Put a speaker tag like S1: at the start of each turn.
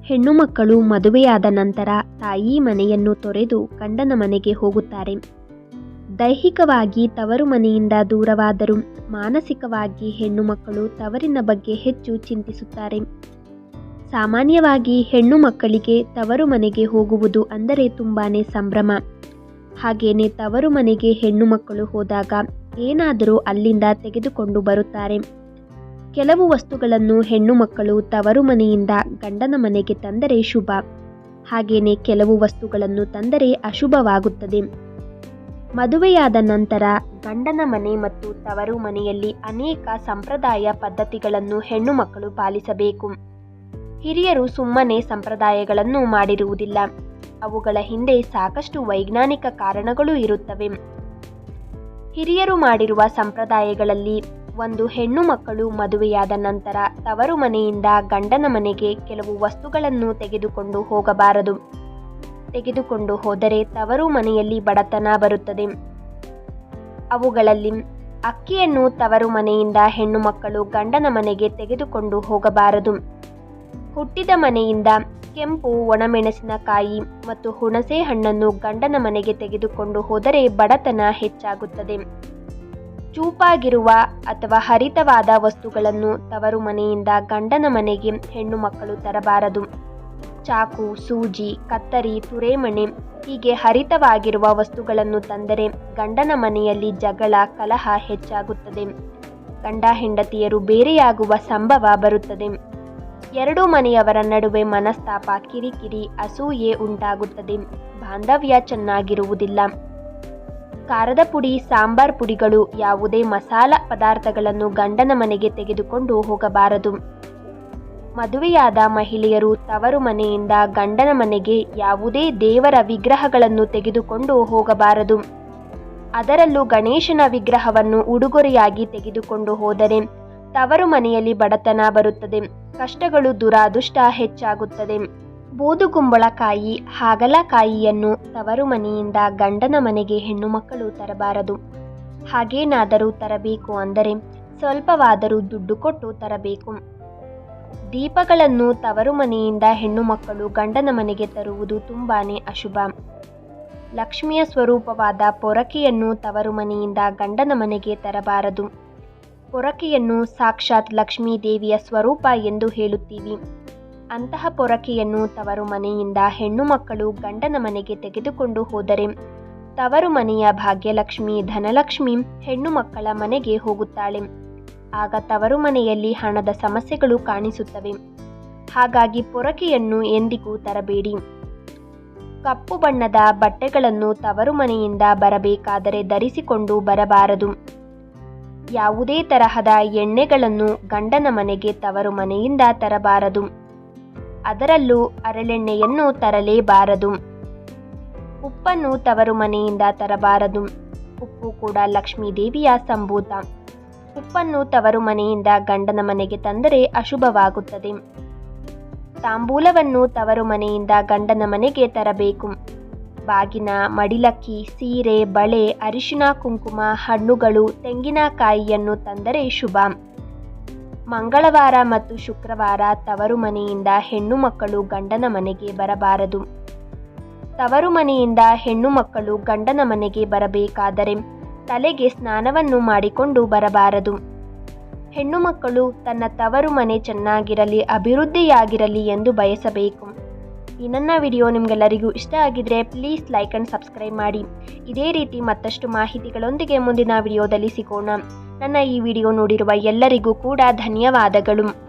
S1: ಹೆಣ್ಣು ಮಕ್ಕಳು ಮದುವೆಯಾದ ನಂತರ ತಾಯಿ ಮನೆಯನ್ನು ತೊರೆದು ಗಂಡನ ಮನೆಗೆ ಹೋಗುತ್ತಾರೆ. ದೈಹಿಕವಾಗಿ ತವರು ಮನೆಯಿಂದ ದೂರವಾದರೂ ಮಾನಸಿಕವಾಗಿ ಹೆಣ್ಣು ಮಕ್ಕಳು ತವರಿನ ಬಗ್ಗೆ ಹೆಚ್ಚು ಚಿಂತಿಸುತ್ತಾರೆ. ಸಾಮಾನ್ಯವಾಗಿ ಹೆಣ್ಣು ಮಕ್ಕಳಿಗೆ ತವರು ಮನೆಗೆ ಹೋಗುವುದು ಅಂದರೆ ತುಂಬಾನೇ ಸಂಭ್ರಮ. ಹಾಗೇನೆ ತವರು ಮನೆಗೆ ಹೆಣ್ಣು ಮಕ್ಕಳು ಹೋದಾಗ ಏನಾದರೂ ಅಲ್ಲಿಂದ ತೆಗೆದುಕೊಂಡು ಬರುತ್ತಾರೆ. ಕೆಲವು ವಸ್ತುಗಳನ್ನು ಹೆಣ್ಣು ಮಕ್ಕಳು ತವರು ಮನೆಯಿಂದ ಗಂಡನ ಮನೆಗೆ ತಂದರೆ ಶುಭ, ಹಾಗೇನೆ ಕೆಲವು ವಸ್ತುಗಳನ್ನು ತಂದರೆ ಅಶುಭವಾಗುತ್ತದೆ. ಮದುವೆಯಾದ ನಂತರ ಗಂಡನ ಮನೆ ಮತ್ತು ತವರು ಮನೆಯಲ್ಲಿ ಅನೇಕ ಸಂಪ್ರದಾಯ ಪದ್ಧತಿಗಳನ್ನು ಹೆಣ್ಣು ಮಕ್ಕಳು ಪಾಲಿಸಬೇಕು. ಹಿರಿಯರು ಸುಮ್ಮನೆ ಸಂಪ್ರದಾಯಗಳನ್ನು ಮಾಡಿರುವುದಿಲ್ಲ, ಅವುಗಳ ಹಿಂದೆ ಸಾಕಷ್ಟು ವೈಜ್ಞಾನಿಕ ಕಾರಣಗಳು ಇರುತ್ತವೆ. ಹಿರಿಯರು ಮಾಡಿರುವ ಸಂಪ್ರದಾಯಗಳಲ್ಲಿ ಒಂದು, ಹೆಣ್ಣು ಮಕ್ಕಳು ಮದುವೆಯಾದ ನಂತರ ತವರು ಮನೆಯಿಂದ ಗಂಡನ ಮನೆಗೆ ಕೆಲವು ವಸ್ತುಗಳನ್ನು ತೆಗೆದುಕೊಂಡು ಹೋಗಬಾರದು. ತೆಗೆದುಕೊಂಡು ಹೋದರೆ ತವರು ಮನೆಯಲ್ಲಿ ಬಡತನ ಬರುತ್ತದೆ. ಅವುಗಳಲ್ಲಿ ಅಕ್ಕಿಯನ್ನು ತವರು ಮನೆಯಿಂದ ಹೆಣ್ಣು ಮಕ್ಕಳು ಗಂಡನ ಮನೆಗೆ ತೆಗೆದುಕೊಂಡು ಹೋಗಬಾರದು. ಹುಟ್ಟಿದ ಮನೆಯಿಂದ ಕೆಂಪು ಒಣಮೆಣಸಿನಕಾಯಿ ಮತ್ತು ಹುಣಸೆ ಹಣ್ಣನ್ನು ಗಂಡನ ಮನೆಗೆ ತೆಗೆದುಕೊಂಡು ಹೋದರೆ ಬಡತನ ಹೆಚ್ಚಾಗುತ್ತದೆ. ಚೂಪಾಗಿರುವ ಅಥವಾ ಹರಿತವಾದ ವಸ್ತುಗಳನ್ನು ತವರು ಮನೆಯಿಂದ ಗಂಡನ ಮನೆಗೆ ಹೆಣ್ಣು ಮಕ್ಕಳು ತರಬಾರದು. ಚಾಕು, ಸೂಜಿ, ಕತ್ತರಿ, ತುರೆಮಣೆ ಹೀಗೆ ಹರಿತವಾಗಿರುವ ವಸ್ತುಗಳನ್ನು ತಂದರೆ ಗಂಡನ ಮನೆಯಲ್ಲಿ ಜಗಳ, ಕಲಹ ಹೆಚ್ಚಾಗುತ್ತದೆ. ಗಂಡ ಹೆಂಡತಿಯರು ಬೇರೆಯಾಗುವ ಸಂಭವ ಬರುತ್ತದೆ. ಎರಡೂ ಮನೆಯವರ ನಡುವೆ ಮನಸ್ತಾಪ, ಕಿರಿಕಿರಿ, ಅಸೂಯೆ ಉಂಟಾಗುತ್ತದೆ. ಬಾಂಧವ್ಯ ಚೆನ್ನಾಗಿರುವುದಿಲ್ಲ. ಖಾರದ ಪುಡಿ, ಸಾಂಬಾರ್ ಪುಡಿಗಳು, ಯಾವುದೇ ಮಸಾಲ ಪದಾರ್ಥಗಳನ್ನು ಗಂಡನ ಮನೆಗೆ ತೆಗೆದುಕೊಂಡು ಹೋಗಬಾರದು. ಮದುವೆಯಾದ ಮಹಿಳೆಯರು ತವರು ಮನೆಯಿಂದ ಗಂಡನ ಮನೆಗೆ ಯಾವುದೇ ದೇವರ ವಿಗ್ರಹಗಳನ್ನು ತೆಗೆದುಕೊಂಡು ಹೋಗಬಾರದು. ಅದರಲ್ಲೂ ಗಣೇಶನ ವಿಗ್ರಹವನ್ನು ಉಡುಗೊರೆಯಾಗಿ ತೆಗೆದುಕೊಂಡು ಹೋದರೆ ತವರು ಮನೆಯಲ್ಲಿ ಬಡತನ ಬರುತ್ತದೆ, ಕಷ್ಟಗಳು, ದುರಾದೃಷ್ಟ ಹೆಚ್ಚಾಗುತ್ತದೆ. ಬೂದುಗುಂಬಳಕಾಯಿ, ಹಾಗಲಕಾಯಿಯನ್ನು ತವರು ಮನೆಯಿಂದ ಗಂಡನ ಮನೆಗೆ ಹೆಣ್ಣು ಮಕ್ಕಳು ತರಬಾರದು. ಹಾಗೇನಾದರೂ ತರಬೇಕು ಅಂದರೆ ಸ್ವಲ್ಪವಾದರೂ ದುಡ್ಡು ಕೊಟ್ಟು ತರಬೇಕು. ದೀಪಗಳನ್ನು ತವರು ಮನೆಯಿಂದ ಹೆಣ್ಣು ಮಕ್ಕಳು ಗಂಡನ ಮನೆಗೆ ತರುವುದು ತುಂಬಾನೇ ಅಶುಭ. ಲಕ್ಷ್ಮಿಯ ಸ್ವರೂಪವಾದ ಪೊರಕೆಯನ್ನು ತವರು ಮನೆಯಿಂದ ಗಂಡನ ಮನೆಗೆ ತರಬಾರದು. ಪೊರಕೆಯನ್ನು ಸಾಕ್ಷಾತ್ ಲಕ್ಷ್ಮೀ ದೇವಿಯ ಸ್ವರೂಪ ಎಂದು ಹೇಳುತ್ತೀವಿ. ಅಂತಹ ಪೊರಕೆಯನ್ನು ತವರು ಮನೆಯಿಂದ ಹೆಣ್ಣು ಮಕ್ಕಳು ಗಂಡನ ಮನೆಗೆ ತೆಗೆದುಕೊಂಡು ಹೋದರೆ ತವರು ಮನೆಯ ಭಾಗ್ಯಲಕ್ಷ್ಮಿ, ಧನಲಕ್ಷ್ಮಿ ಹೆಣ್ಣು ಮಕ್ಕಳ ಮನೆಗೆ ಹೋಗುತ್ತಾಳೆ. ಆಗ ತವರು ಮನೆಯಲ್ಲಿ ಹಣದ ಸಮಸ್ಯೆಗಳು ಕಾಣಿಸುತ್ತವೆ. ಹಾಗಾಗಿ ಪೊರಕೆಯನ್ನು ಎಂದಿಗೂ ತರಬೇಡಿ. ಕಪ್ಪು ಬಣ್ಣದ ಬಟ್ಟೆಗಳನ್ನು ತವರು ಮನೆಯಿಂದ ಬರಬೇಕಾದರೆ ಧರಿಸಿಕೊಂಡು ಬರಬಾರದು. ಯಾವುದೇ ತರಹದ ಎಣ್ಣೆಗಳನ್ನು ಗಂಡನ ಮನೆಗೆ ತವರು ಮನೆಯಿಂದ ತರಬಾರದು. ಅದರಲ್ಲೂ ಹರಳೆಣ್ಣೆಯನ್ನು ತರಲೇಬಾರದು. ಉಪ್ಪನ್ನು ತವರು ಮನೆಯಿಂದ ತರಬಾರದು. ಉಪ್ಪು ಕೂಡ ಲಕ್ಷ್ಮೀ ದೇವಿಯ ಸಂಭೂತ. ಉಪ್ಪನ್ನು ತವರು ಮನೆಯಿಂದ ಗಂಡನ ಮನೆಗೆ ತಂದರೆ ಅಶುಭವಾಗುತ್ತದೆ. ತಾಂಬೂಲವನ್ನು ತವರು ಮನೆಯಿಂದ ಗಂಡನ ಮನೆಗೆ ತರಬೇಕು. ಬಾಗಿನ, ಮಡಿಲಕ್ಕಿ, ಸೀರೆ, ಬಳೆ, ಅರಿಶಿನ, ಕುಂಕುಮ, ಹಣ್ಣುಗಳು, ತೆಂಗಿನಕಾಯಿಯನ್ನು ತಂದರೆ ಶುಭ. ಮಂಗಳವಾರ ಮತ್ತು ಶುಕ್ರವಾರ ತವರು ಮನೆಯಿಂದ ಹೆಣ್ಣು ಮಕ್ಕಳು ಗಂಡನ ಮನೆಗೆ ಬರಬಾರದು. ತವರು ಮನೆಯಿಂದ ಹೆಣ್ಣು ಮಕ್ಕಳು ಗಂಡನ ಮನೆಗೆ ಬರಬೇಕಾದರೆ ತಲೆಗೆ ಸ್ನಾನವನ್ನು ಮಾಡಿಕೊಂಡು ಬರಬಾರದು. ಹೆಣ್ಣು ಮಕ್ಕಳು ತನ್ನ ತವರು ಮನೆ ಚೆನ್ನಾಗಿರಲಿ, ಅಭಿವೃದ್ಧಿಯಾಗಿರಲಿ ಎಂದು ಬಯಸಬೇಕು. ಈ ನನ್ನ ವಿಡಿಯೋ ನಿಮಗೆಲ್ಲರಿಗೂ ಇಷ್ಟ ಆಗಿದ್ರೆ ಪ್ಲೀಸ್ ಲೈಕ್ ಆ್ಯಂಡ್ ಸಬ್ಸ್ಕ್ರೈಬ್ ಮಾಡಿ. ಇದೇ ರೀತಿ ಮತ್ತಷ್ಟು ಮಾಹಿತಿಗಳೊಂದಿಗೆ ಮುಂದಿನ ವಿಡಿಯೋದಲ್ಲಿ ಸಿಗೋಣ. ನನ್ನ ಈ ವಿಡಿಯೋ ನೋಡಿರುವ ಎಲ್ಲರಿಗೂ ಕೂಡ ಧನ್ಯವಾದಗಳು.